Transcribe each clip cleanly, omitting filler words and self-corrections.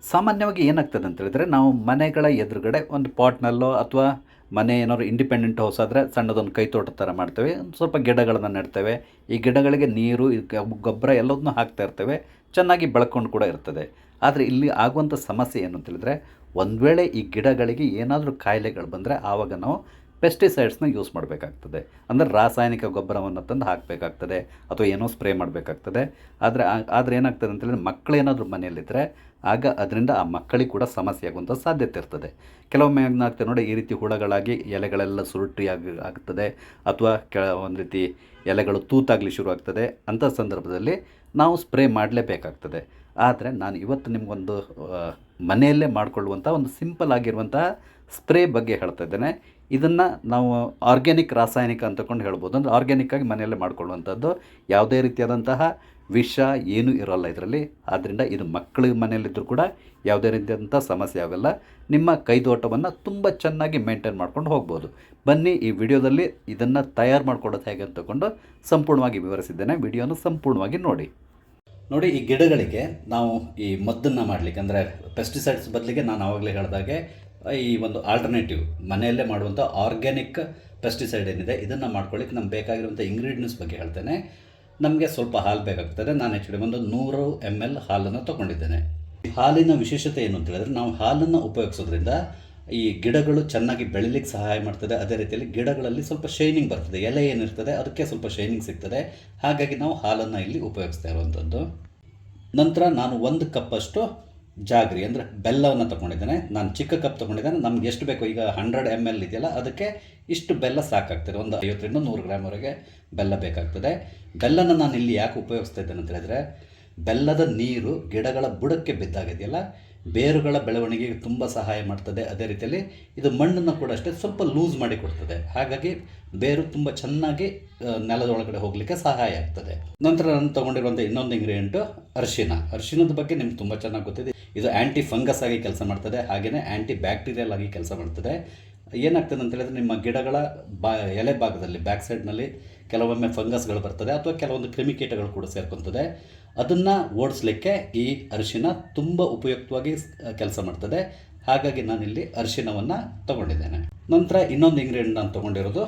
ಸಾಮಾನ್ಯವಾಗಿ ಏನಾಗ್ತದೆ ಅಂತ ಹೇಳಿದ್ರೆ ನಾವು ಮನೆಗಳ ಎದುರುಗಡೆ ಒಂದು ಪಾಟ್ನಲ್ಲೋ ಅಥವಾ ಮನೆ ಏನಾದ್ರು ಇಂಡಿಪೆಂಡೆಂಟ್ ಹೌಸ್ ಆದರೆ ಸಣ್ಣದೊಂದು ಕೈ ತೋಟದ ಥರ ಮಾಡ್ತೇವೆ. ಒಂದು ಸ್ವಲ್ಪ ಗಿಡಗಳನ್ನು ನೆಡ್ತೇವೆ. ಈ ಗಿಡಗಳಿಗೆ ನೀರು ಗೊಬ್ಬರ ಎಲ್ಲದನ್ನೂ ಹಾಕ್ತಾ ಇರ್ತೇವೆ. ಚೆನ್ನಾಗಿ ಬೆಳ್ಕೊಂಡು ಕೂಡ ಇರ್ತದೆ. ಆದರೆ ಇಲ್ಲಿ ಆಗುವಂಥ ಸಮಸ್ಯೆ ಏನು ಅಂತ ಹೇಳಿದ್ರೆ, ಒಂದು ವೇಳೆ ಈ ಗಿಡಗಳಿಗೆ ಏನಾದರೂ ಕಾಯಿಲೆಗಳು ಬಂದರೆ ಆವಾಗ ನಾವು ಪೆಸ್ಟಿಸೈಡ್ಸ್ನ ಯೂಸ್ ಮಾಡಬೇಕಾಗ್ತದೆ. ಅಂದರೆ ರಾಸಾಯನಿಕ ಗೊಬ್ಬರವನ್ನು ತಂದು ಹಾಕಬೇಕಾಗ್ತದೆ ಅಥವಾ ಏನೋ ಸ್ಪ್ರೇ ಮಾಡಬೇಕಾಗ್ತದೆ. ಆದರೆ ಏನಾಗ್ತದೆ ಅಂತ ಹೇಳಿದ್ರೆ, ಮಕ್ಕಳೇನಾದರೂ ಮನೆಯಲ್ಲಿದ್ದರೆ ಆಗ ಅದರಿಂದ ಆ ಮಕ್ಕಳಿಗೆ ಕೂಡ ಸಮಸ್ಯೆ ಆಗುವಂಥ ಸಾಧ್ಯತೆ ಇರ್ತದೆ. ಕೆಲವೊಮ್ಮೆ ಏನಾಗ್ತದೆ ನೋಡಿ, ಈ ರೀತಿ ಹುಳಗಳಾಗಿ ಎಲೆಗಳೆಲ್ಲ ಆಗ್ತದೆ ಅಥವಾ ಒಂದು ರೀತಿ ಎಲೆಗಳು ತೂತಾಗಲಿ ಶುರುವಾಗ್ತದೆ. ಅಂಥ ಸಂದರ್ಭದಲ್ಲಿ ನಾವು ಸ್ಪ್ರೇ ಮಾಡಲೇಬೇಕಾಗ್ತದೆ. ಆದರೆ ನಾನು ಇವತ್ತು ನಿಮಗೊಂದು ಮನೆಯಲ್ಲೇ ಮಾಡಿಕೊಳ್ಳುವಂಥ ಒಂದು ಸಿಂಪಲ್ ಆಗಿರುವಂಥ ಸ್ಪ್ರೇ ಬಗ್ಗೆ ಹೇಳ್ತಾ ಇದ್ದೇನೆ. ಇದನ್ನು ನಾವು ಆರ್ಗ್ಯಾನಿಕ್ ರಾಸಾಯನಿಕ ಅಂತಕೊಂಡು ಹೇಳ್ಬೋದು. ಅಂದರೆ ಆರ್ಗ್ಯಾನಿಕ್ಕಾಗಿ ಮನೆಯಲ್ಲೇ ಮಾಡಿಕೊಳ್ಳುವಂಥದ್ದು. ಯಾವುದೇ ರೀತಿಯಾದಂತಹ ವಿಷ ಏನೂ ಇರೋಲ್ಲ ಇದರಲ್ಲಿ. ಆದ್ದರಿಂದ ಇದು ಮಕ್ಕಳ ಮನೆಯಲ್ಲಿದ್ದರೂ ಕೂಡ ಯಾವುದೇ ರೀತಿಯಾದಂಥ ಸಮಸ್ಯೆ ಆಗೋಲ್ಲ. ನಿಮ್ಮ ಕೈದೋಟವನ್ನು ತುಂಬ ಚೆನ್ನಾಗಿ ಮೇಂಟೈನ್ ಮಾಡ್ಕೊಂಡು ಹೋಗ್ಬೋದು. ಬನ್ನಿ, ಈ ವಿಡಿಯೋದಲ್ಲಿ ಇದನ್ನು ತಯಾರು ಮಾಡ್ಕೊಳ್ಳೋದು ಹೇಗೆ ಅಂತಕೊಂಡು ಸಂಪೂರ್ಣವಾಗಿ ವಿವರಿಸಿದ್ದೇನೆ. ವಿಡಿಯೋನ ಸಂಪೂರ್ಣವಾಗಿ ನೋಡಿ. ಈ ಗಿಡಗಳಿಗೆ ನಾವು ಈ ಮದ್ದನ್ನು ಮಾಡಲಿಕ್ಕೆ, ಅಂದರೆ ಪೆಸ್ಟಿಸೈಡ್ಸ್ ಬದಲಿಗೆ ನಾನು ಆವಾಗಲೇ ಹೇಳಿದಾಗೆ ಈ ಒಂದು ಆಲ್ಟರ್ನೇಟಿವ್ ಮನೆಯಲ್ಲೇ ಮಾಡುವಂಥ ಆರ್ಗ್ಯಾನಿಕ್ ಪೆಸ್ಟಿಸೈಡ್ ಏನಿದೆ ಇದನ್ನು ಮಾಡ್ಕೊಳ್ಳಿಕ್ಕೆ ನಮ್ಗೆ ಬೇಕಾಗಿರುವಂಥ ಇಂಗ್ರೀಡಿಯೆಂಟ್ಸ್ ಬಗ್ಗೆ ಹೇಳ್ತೇನೆ. ನಮಗೆ ಸ್ವಲ್ಪ ಹಾಲು ಬೇಕಾಗ್ತದೆ. ನಾನು ಆ್ಯಕ್ಚುಲಿ ಒಂದು 100 ml ಹಾಲನ್ನು ತೊಗೊಂಡಿದ್ದೇನೆ. ಹಾಲಿನ ವಿಶೇಷತೆ ಏನು ಅಂತ ಹೇಳಿದ್ರೆ, ನಾವು ಹಾಲನ್ನು ಉಪಯೋಗಿಸೋದ್ರಿಂದ ಈ ಗಿಡಗಳು ಚೆನ್ನಾಗಿ ಬೆಳಿಲಿಕ್ಕೆ ಸಹಾಯ ಮಾಡ್ತದೆ. ಅದೇ ರೀತಿಯಲ್ಲಿ ಗಿಡಗಳಲ್ಲಿ ಸ್ವಲ್ಪ ಶೈನಿಂಗ್ ಬರ್ತದೆ. ಎಲೆ ಏನಿರ್ತದೆ ಅದಕ್ಕೆ ಸ್ವಲ್ಪ ಶೈನಿಂಗ್ ಸಿಗ್ತದೆ. ಹಾಗಾಗಿ ನಾವು ಹಾಲನ್ನು ಇಲ್ಲಿ ಉಪಯೋಗಿಸ್ತಾ ಇರುವಂಥದ್ದು. ನಂತರ ನಾನು 1 ಕಪ್ಪಷ್ಟು ಜಾಗ್ರಿ ಅಂದರೆ ಬೆಲ್ಲವನ್ನು ತೊಗೊಂಡಿದ್ದೇನೆ. ನಾನು ಚಿಕ್ಕ ಕಪ್ ತೊಗೊಂಡಿದ್ದೇನೆ. ನಮ್ಗೆ ಎಷ್ಟು ಬೇಕೋ, ಈಗ 100 ml ಇದೆಯಲ್ಲ ಅದಕ್ಕೆ ಇಷ್ಟು ಬೆಲ್ಲ ಸಾಕಾಗ್ತದೆ. ಒಂದು 50ರಿಂದ 100 ಗ್ರಾಮ್ವರೆಗೆ ಬೆಲ್ಲ ಬೇಕಾಗ್ತದೆ. ಬೆಲ್ಲನ ನಾನು ಇಲ್ಲಿ ಯಾಕೆ ಉಪಯೋಗಿಸ್ತಾ ಇದ್ದೇನೆ ಅಂತ ಹೇಳಿದ್ರೆ, ಬೆಲ್ಲದ ನೀರು ಗಿಡಗಳ ಬುಡಕ್ಕೆ ಬಿದ್ದಾಗಿದೆಯಲ್ಲ, ಬೇರುಗಳ ಬೆಳವಣಿಗೆಗೆ ತುಂಬ ಸಹಾಯ ಮಾಡ್ತದೆ. ಅದೇ ರೀತಿಯಲ್ಲಿ ಇದು ಮಣ್ಣನ್ನು ಕೂಡ ಅಷ್ಟೇ ಸ್ವಲ್ಪ ಲೂಸ್ ಮಾಡಿ ಕೊಡ್ತದೆ. ಹಾಗಾಗಿ ಬೇರು ತುಂಬ ಚೆನ್ನಾಗಿ ನೆಲದೊಳಗಡೆ ಹೋಗಲಿಕ್ಕೆ ಸಹಾಯ ಆಗ್ತದೆ. ನಂತರ ನಾನು ತೊಗೊಂಡಿರುವಂಥ ಇನ್ನೊಂದು ಇಂಗ್ರೀಡಿಯೆಂಟು ಅರಿಶಿಣದ ಬಗ್ಗೆ ನಿಮ್ಗೆ ತುಂಬ ಚೆನ್ನಾಗಿ ಗೊತ್ತಿದೆ. ಇದು ಆ್ಯಂಟಿ ಫಂಗಸ್ ಆಗಿ ಕೆಲಸ ಮಾಡ್ತದೆ, ಹಾಗೆಯೇ ಆ್ಯಂಟಿ ಬ್ಯಾಕ್ಟೀರಿಯಲ್ ಆಗಿ ಕೆಲಸ ಮಾಡ್ತದೆ. ಏನಾಗ್ತದೆ ಅಂತ ಹೇಳಿದ್ರೆ, ನಿಮ್ಮ ಗಿಡಗಳ ಎಲೆ ಭಾಗದಲ್ಲಿ ಬ್ಯಾಕ್ ಸೈಡ್ನಲ್ಲಿ ಕೆಲವೊಮ್ಮೆ ಫಂಗಸ್ಗಳು ಬರ್ತದೆ ಅಥವಾ ಕೆಲವೊಂದು ಕ್ರಿಮಿಕೀಟಗಳು ಕೂಡ ಸೇರ್ಕೊತದೆ. ಅದನ್ನು ಓಡಿಸ್ಲಿಕ್ಕೆ ಈ ಅರಿಶಿನ ತುಂಬ ಉಪಯುಕ್ತವಾಗಿ ಕೆಲಸ ಮಾಡ್ತದೆ. ಹಾಗಾಗಿ ನಾನಿಲ್ಲಿ ಅರಿಶಿನವನ್ನು ತೊಗೊಂಡಿದ್ದೇನೆ. ನಂತರ ಇನ್ನೊಂದು ಇಂಗ್ರೀಡಿಯೆಂಟ್ ನಾನು ತೊಗೊಂಡಿರೋದು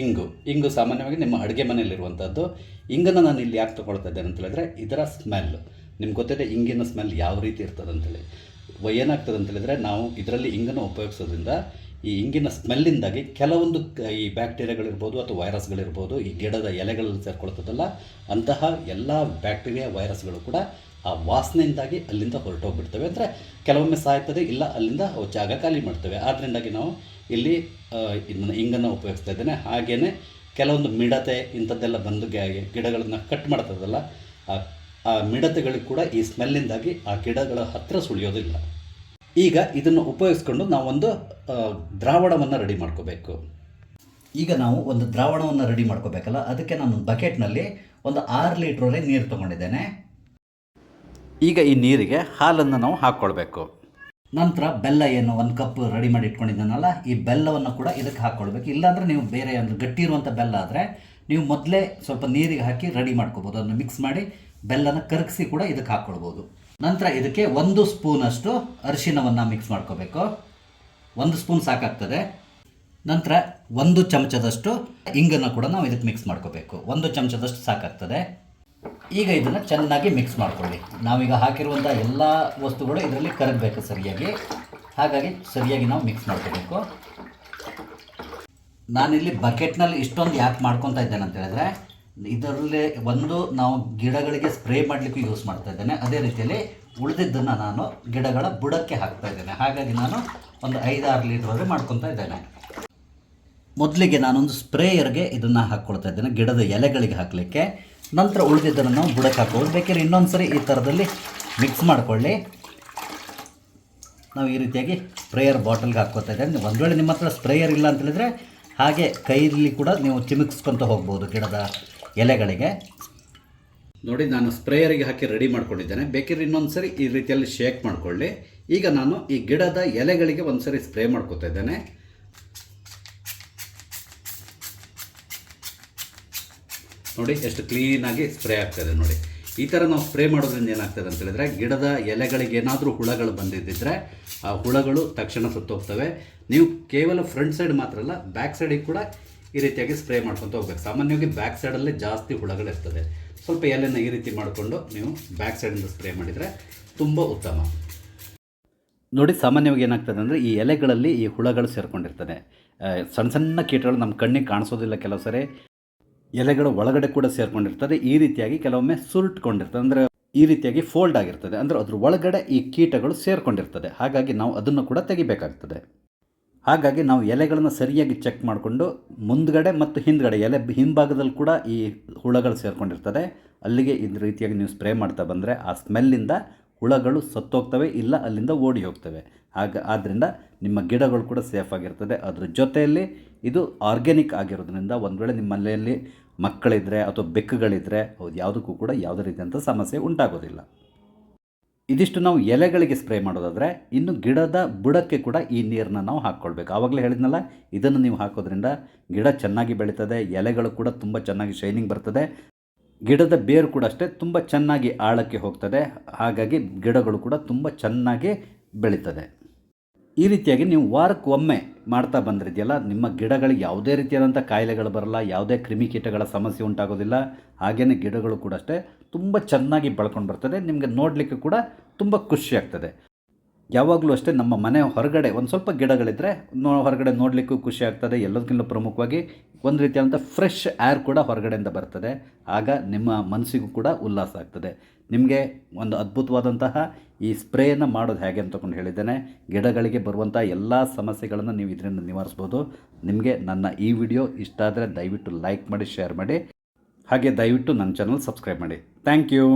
ಇಂಗು ಸಾಮಾನ್ಯವಾಗಿ ನಿಮ್ಮ ಅಡುಗೆ ಮನೆಯಲ್ಲಿರುವಂಥದ್ದು. ಇಂಗನ್ನು ನಾನು ಇಲ್ಲಿ ಯಾಕೆ ತೊಗೊಳ್ತಾ ಇದ್ದೇನೆ ಅಂತ ಹೇಳಿದ್ರೆ, ಇದರ ಸ್ಮೆಲ್ ನಿಮ್ಗೆ ಗೊತ್ತಿದೆ. ಇಂಗಿನ ಸ್ಮೆಲ್ ಯಾವ ರೀತಿ ಇರ್ತದೆ ಅಂತೇಳಿ. ಏನಾಗ್ತದೆ ಅಂತ ಹೇಳಿದ್ರೆ, ನಾವು ಇದರಲ್ಲಿ ಇಂಗನ್ನು ಉಪಯೋಗಿಸೋದ್ರಿಂದ ಈ ಇಂಗಿನ ಸ್ಮೆಲ್ಲಿಂದಾಗಿ ಕೆಲವೊಂದು ಈ ಬ್ಯಾಕ್ಟೀರಿಯಾಗಳಿರ್ಬೋದು ಅಥವಾ ವೈರಸ್ಗಳಿರ್ಬೋದು ಈ ಗಿಡದ ಎಲೆಗಳಲ್ಲಿ ಸೇರ್ಕೊಳ್ತದಲ್ಲ, ಅಂತಹ ಎಲ್ಲ ಬ್ಯಾಕ್ಟೀರಿಯಾ ವೈರಸ್ಗಳು ಕೂಡ ಆ ವಾಸನೆಯಿಂದಾಗಿ ಅಲ್ಲಿಂದ ಹೊರಟೋಗ್ಬಿಡ್ತವೆ. ಅಂದರೆ ಕೆಲವೊಮ್ಮೆ ಸಾಯ್ತದೆ, ಇಲ್ಲ ಅಲ್ಲಿಂದ ಅವು ಜಾಗ ಖಾಲಿ ಮಾಡ್ತವೆ. ಆದ್ದರಿಂದಾಗಿ ನಾವು ಇಲ್ಲಿ ಇದನ್ನು ಇಂಗನ್ನು ಉಪಯೋಗಿಸ್ತಾ ಇದ್ದೇನೆ. ಹಾಗೆಯೇ ಕೆಲವೊಂದು ಮಿಡತೆ ಇಂಥದ್ದೆಲ್ಲ ಬಂದು ಗಿಡಗಳನ್ನು ಕಟ್ ಮಾಡ್ತದಲ್ಲ, ಆ ಮಿಡತೆಗಳಿಗೆ ಕೂಡ ಈ ಸ್ಮೆಲ್ಲಿಂದಾಗಿ ಆ ಗಿಡಗಳ ಹತ್ತಿರ ಸುಳಿಯೋದಿಲ್ಲ. ಈಗ ಇದನ್ನು ಉಪಯೋಗಿಸ್ಕೊಂಡು ನಾವೊಂದು ದ್ರಾವಣವನ್ನು ರೆಡಿ ಮಾಡ್ಕೋಬೇಕು. ಈಗ ನಾವು ಒಂದು ದ್ರಾವಣವನ್ನು ರೆಡಿ ಮಾಡ್ಕೋಬೇಕಲ್ಲ, ಅದಕ್ಕೆ ನಾನು ಬಕೆಟ್ನಲ್ಲಿ ಒಂದು 6 ಲೀಟ್ರಲ್ಲಿ ನೀರು ತೊಗೊಂಡಿದ್ದೇನೆ. ಈಗ ಈ ನೀರಿಗೆ ಹಾಲನ್ನು ನಾವು ಹಾಕ್ಕೊಳ್ಬೇಕು. ನಂತರ ಬೆಲ್ಲ ಏನು 1 ಕಪ್ ರೆಡಿ ಮಾಡಿ ಇಟ್ಕೊಂಡಿದ್ದಾನಲ್ಲ, ಈ ಬೆಲ್ಲವನ್ನು ಕೂಡ ಇದಕ್ಕೆ ಹಾಕ್ಕೊಳ್ಬೇಕು. ಇಲ್ಲಾಂದರೆ ನೀವು ಬೇರೆ ಅಂದರೆ ಗಟ್ಟಿ ಇರುವಂಥ ಬೆಲ್ಲ ಆದರೆ ನೀವು ಮೊದಲೇ ಸ್ವಲ್ಪ ನೀರಿಗೆ ಹಾಕಿ ರೆಡಿ ಮಾಡ್ಕೋಬೋದು. ಅದನ್ನು ಮಿಕ್ಸ್ ಮಾಡಿ ಬೆಲ್ಲನ ಕರಗಿಸಿ ಕೂಡ ಇದಕ್ಕೆ ಹಾಕ್ಕೊಳ್ಬೋದು. ನಂತರ ಇದಕ್ಕೆ 1 ಸ್ಪೂನಷ್ಟು ಅರಿಶಿನವನ್ನು ಮಿಕ್ಸ್ ಮಾಡ್ಕೋಬೇಕು. 1 ಸ್ಪೂನ್ ಸಾಕಾಗ್ತದೆ. ನಂತರ 1 ಚಮಚದಷ್ಟು ಇಂಗನ್ನು ಕೂಡ ನಾವು ಇದಕ್ಕೆ ಮಿಕ್ಸ್ ಮಾಡ್ಕೋಬೇಕು. 1 ಚಮಚದಷ್ಟು ಸಾಕಾಗ್ತದೆ. ಈಗ ಇದನ್ನು ಚೆನ್ನಾಗಿ ಮಿಕ್ಸ್ ಮಾಡ್ಕೊಳ್ಳಿ. ನಾವೀಗ ಹಾಕಿರುವಂಥ ಎಲ್ಲ ವಸ್ತುಗಳು ಇದರಲ್ಲಿ ಕರಗಬೇಕು ಸರಿಯಾಗಿ. ಹಾಗಾಗಿ ಸರಿಯಾಗಿ ನಾವು ಮಿಕ್ಸ್ ಮಾಡ್ಕೋಬೇಕು. ನಾನಿಲ್ಲಿ ಬಕೆಟ್ನಲ್ಲಿ ಇಷ್ಟೊಂದು ಯಾಕೆ ಮಾಡ್ಕೊತಾ ಇದ್ದೇನೆ ಅಂತ ಹೇಳಿದ್ರೆ, ಇದರಲ್ಲಿ ಒಂದು ನಾವು ಗಿಡಗಳಿಗೆ ಸ್ಪ್ರೇ ಮಾಡಲಿಕ್ಕೂ ಯೂಸ್ ಮಾಡ್ತಾ ಇದ್ದೇನೆ. ಅದೇ ರೀತಿಯಲ್ಲಿ ಉಳಿದಿದ್ದನ್ನು ನಾನು ಗಿಡಗಳ ಬುಡಕ್ಕೆ ಹಾಕ್ತಾ ಇದ್ದೇನೆ. ಹಾಗಾಗಿ ನಾನು ಒಂದು 5-6 ಲೀಟ್ರವರೆಗೆ ಮಾಡ್ಕೊತಾ ಇದ್ದೇನೆ. ಮೊದಲಿಗೆ ನಾನೊಂದು ಸ್ಪ್ರೇಯರ್ಗೆ ಇದನ್ನು ಹಾಕ್ಕೊಳ್ತಾ ಇದ್ದೇನೆ, ಗಿಡದ ಎಲೆಗಳಿಗೆ ಹಾಕಲಿಕ್ಕೆ. ನಂತರ ಉಳಿದಿದ್ದನ್ನು ನಾವು ಬುಡಕ್ಕೆ ಹಾಕ್ಬೋದು. ಬೇಕಿದ್ರೆ ಇನ್ನೊಂದು ಸರಿ ಈ ಥರದಲ್ಲಿ ಮಿಕ್ಸ್ ಮಾಡಿಕೊಳ್ಳಿ. ನಾವು ಈ ರೀತಿಯಾಗಿ ಸ್ಪ್ರೇಯರ್ ಬಾಟಲ್ಗೆ ಹಾಕ್ಕೊತಾ ಇದ್ದೇನೆ. ಒಂದು ವೇಳೆ ನಿಮ್ಮ ಹತ್ರ ಸ್ಪ್ರೇಯರ್ ಇಲ್ಲ ಅಂತ ಹೇಳಿದ್ರೆ ಹಾಗೆ ಕೈಯಲ್ಲಿ ಕೂಡ ನೀವು ಚಿಮುಕ್ಸ್ಕೊತ ಹೋಗ್ಬೋದು ಗಿಡದ ಎಲೆಗಳಿಗೆ. ನೋಡಿ, ನಾನು ಸ್ಪ್ರೇಯರಿಗೆ ಹಾಕಿ ರೆಡಿ ಮಾಡ್ಕೊಂಡಿದ್ದೇನೆ. ಬೇಕಿದ್ರೆ ಇನ್ನೊಂದು ಸರಿ ಈ ರೀತಿಯಲ್ಲಿ ಶೇಕ್ ಮಾಡಿಕೊಳ್ಳಿ. ಈಗ ನಾನು ಈ ಗಿಡದ ಎಲೆಗಳಿಗೆ ಒಂದು ಸರಿ ಸ್ಪ್ರೇ ಮಾಡ್ಕೊತಾ ಇದ್ದೇನೆ. ನೋಡಿ ಎಷ್ಟು ಕ್ಲೀನಾಗಿ ಸ್ಪ್ರೇ ಆಗ್ತಾಯಿದೆ ನೋಡಿ. ಈ ಥರ ನಾವು ಸ್ಪ್ರೇ ಮಾಡೋದ್ರಿಂದ ಏನಾಗ್ತದೆ ಅಂತ ಹೇಳಿದ್ರೆ ಗಿಡದ ಎಲೆಗಳಿಗೆ ಏನಾದರೂ ಹುಳಗಳು ಬಂದಿದ್ದರೆ ಆ ಹುಳಗಳು ತಕ್ಷಣ ಸತ್ತೋಗ್ತವೆ. ನೀವು ಕೇವಲ ಫ್ರಂಟ್ ಸೈಡ್ ಮಾತ್ರ ಅಲ್ಲ, ಬ್ಯಾಕ್ ಸೈಡಿಗೆ ಕೂಡ ಈ ರೀತಿಯಾಗಿ ಸ್ಪ್ರೇ ಮಾಡ್ಕೊತ ಹೋಗ್ಬೇಕು. ಸಾಮಾನ್ಯವಾಗಿ ಬ್ಯಾಕ್ ಸೈಡಲ್ಲೇ ಜಾಸ್ತಿ ಹುಳಗಳಿರ್ತದೆ. ಸ್ವಲ್ಪ ಎಲೆನ ಈ ರೀತಿ ಮಾಡಿಕೊಂಡು ನೀವು ಬ್ಯಾಕ್ ಸೈಡಿಂದ ಸ್ಪ್ರೇ ಮಾಡಿದರೆ ತುಂಬ ಉತ್ತಮ. ನೋಡಿ, ಸಾಮಾನ್ಯವಾಗಿ ಏನಾಗ್ತದೆ ಅಂದರೆ ಈ ಎಲೆಗಳಲ್ಲಿ ಈ ಹುಳಗಳು ಸೇರಿಕೊಂಡಿರ್ತದೆ. ಸಣ್ಣ ಸಣ್ಣ ಕೀಟಗಳು ನಮ್ಮ ಕಣ್ಣಿಗೆ ಕಾಣಿಸೋದಿಲ್ಲ. ಕೆಲವು ಸರಿ ಎಲೆಗಳ ಒಳಗಡೆ ಕೂಡ ಸೇರಿಕೊಂಡಿರ್ತದೆ. ಈ ರೀತಿಯಾಗಿ ಕೆಲವೊಮ್ಮೆ ಸುರುಟ್ಕೊಂಡಿರ್ತದೆ, ಅಂದರೆ ಈ ರೀತಿಯಾಗಿ ಫೋಲ್ಡ್ ಆಗಿರ್ತದೆ, ಅಂದರೆ ಅದ್ರ ಒಳಗಡೆ ಈ ಕೀಟಗಳು ಸೇರಿಕೊಂಡಿರ್ತದೆ. ಹಾಗಾಗಿ ನಾವು ಅದನ್ನು ಕೂಡ ತೆಗಿಬೇಕಾಗ್ತದೆ. ಹಾಗಾಗಿ ನಾವು ಎಲೆಗಳನ್ನು ಸರಿಯಾಗಿ ಚೆಕ್ ಮಾಡಿಕೊಂಡು ಮುಂದ್ಗಡೆ ಮತ್ತು ಹಿಂದ್ಗಡೆ ಎಲೆ ಹಿಂಭಾಗದಲ್ಲಿ ಕೂಡ ಈ ಹುಳಗಳು ಸೇರಿಕೊಂಡಿರ್ತದೆ. ಅಲ್ಲಿಗೆ ಇದ್ರ ರೀತಿಯಾಗಿ ನೀವು ಸ್ಪ್ರೇ ಮಾಡ್ತಾ ಬಂದರೆ ಆ ಸ್ಮೆಲ್ಲಿಂದ ಹುಳಗಳು ಸತ್ತೋಗ್ತವೆ, ಇಲ್ಲ ಅಲ್ಲಿಂದ ಓಡಿ ಹೋಗ್ತವೆ. ಆದ್ದರಿಂದ ನಿಮ್ಮ ಗಿಡಗಳು ಕೂಡ ಸೇಫ್ ಆಗಿರ್ತದೆ. ಅದ್ರ ಜೊತೆಯಲ್ಲಿ ಇದು ಆರ್ಗ್ಯಾನಿಕ್ ಆಗಿರೋದ್ರಿಂದ ಒಂದು ವೇಳೆ ನಿಮ್ಮ ಮನೆಯಲ್ಲಿ ಮಕ್ಕಳಿದ್ದರೆ ಅಥವಾ ಬೆಕ್ಕುಗಳಿದ್ದರೆ ಹೌದು ಯಾವುದಕ್ಕೂ ಕೂಡ ಯಾವುದೇ ರೀತಿಯಂಥ ಸಮಸ್ಯೆ ಉಂಟಾಗೋದಿಲ್ಲ. ಇದಿಷ್ಟು ನಾವು ಎಲೆಗಳಿಗೆ ಸ್ಪ್ರೇ ಮಾಡೋದಾದರೆ, ಇನ್ನು ಗಿಡದ ಬುಡಕ್ಕೆ ಕೂಡ ಈ ನೀರನ್ನ ನಾವು ಹಾಕ್ಕೊಳ್ಬೇಕು. ಆವಾಗಲೇ ಹೇಳಿದ್ನಲ್ಲ, ಇದನ್ನು ನೀವು ಹಾಕೋದ್ರಿಂದ ಗಿಡ ಚೆನ್ನಾಗಿ ಬೆಳೀತದೆ, ಎಲೆಗಳು ಕೂಡ ತುಂಬ ಚೆನ್ನಾಗಿ ಶೈನಿಂಗ್ ಬರ್ತದೆ, ಗಿಡದ ಬೇರು ಕೂಡ ಅಷ್ಟೇ ತುಂಬ ಚೆನ್ನಾಗಿ ಆಳಕ್ಕೆ ಹೋಗ್ತದೆ. ಹಾಗಾಗಿ ಗಿಡಗಳು ಕೂಡ ತುಂಬ ಚೆನ್ನಾಗಿ ಬೆಳೀತದೆ. ಈ ರೀತಿಯಾಗಿ ನೀವು ವಾರಕ್ಕೊಮ್ಮೆ ಮಾಡ್ತಾ ಬಂದಿದೆಯಲ್ಲ, ನಿಮ್ಮ ಗಿಡಗಳಿಗೆ ಯಾವುದೇ ರೀತಿಯಾದಂಥ ಕಾಯಿಲೆಗಳು ಬರಲ್ಲ, ಯಾವುದೇ ಕ್ರಿಮಿಕೀಟಗಳ ಸಮಸ್ಯೆ ಉಂಟಾಗೋದಿಲ್ಲ. ಹಾಗೆಯೇ ಗಿಡಗಳು ಕೂಡ ಅಷ್ಟೇ ತುಂಬ ಚೆನ್ನಾಗಿ ಬೆಳ್ಕೊಂಡು ಬರ್ತದೆ. ನಿಮಗೆ ನೋಡಲಿಕ್ಕೆ ಕೂಡ ತುಂಬ ಖುಷಿ ಆಗ್ತದೆ. ಯಾವಾಗಲೂ ಅಷ್ಟೇ ನಮ್ಮ ಮನೆ ಹೊರಗಡೆ ಒಂದು ಸ್ವಲ್ಪ ಗಿಡಗಳಿದ್ದರೆ ಹೊರಗಡೆ ನೋಡಲಿಕ್ಕೂ ಖುಷಿ ಆಗ್ತದೆ. ಎಲ್ಲದಕ್ಕಿಂತ ಪ್ರಮುಖವಾಗಿ ಒಂದು ರೀತಿಯಾದಂಥ ಫ್ರೆಶ್ ಏರ್ ಕೂಡ ಹೊರಗಡೆಯಿಂದ ಬರ್ತದೆ. ಆಗ ನಿಮ್ಮ ಮನಸ್ಸಿಗೂ ಕೂಡ ಉಲ್ಲಾಸ ಆಗ್ತದೆ. ನಿಮಗೆ ಒಂದು ಅದ್ಭುತವಾದಂತಹ ಈ ಸ್ಪ್ರೇಯನ್ನು ಮಾಡೋದು ಹೇಗೆ ಅಂತಕೊಂಡು ಹೇಳಿದ್ದೇನೆ. ಗಿಡಗಳಿಗೆ ಬರುವಂಥ ಎಲ್ಲ ಸಮಸ್ಯೆಗಳನ್ನು ನೀವು ಇದರಿಂದ ನಿವಾರಿಸ್ಬೋದು. ನಿಮಗೆ ನನ್ನ ಈ ವಿಡಿಯೋ ಇಷ್ಟ ಆದರೆ ದಯವಿಟ್ಟು ಲೈಕ್ ಮಾಡಿ, ಶೇರ್ ಮಾಡಿ, ಹಾಗೆ ದಯವಿಟ್ಟು ನನ್ನ ಚಾನಲ್ ಸಬ್ಸ್ಕ್ರೈಬ್ ಮಾಡಿ. Thank you.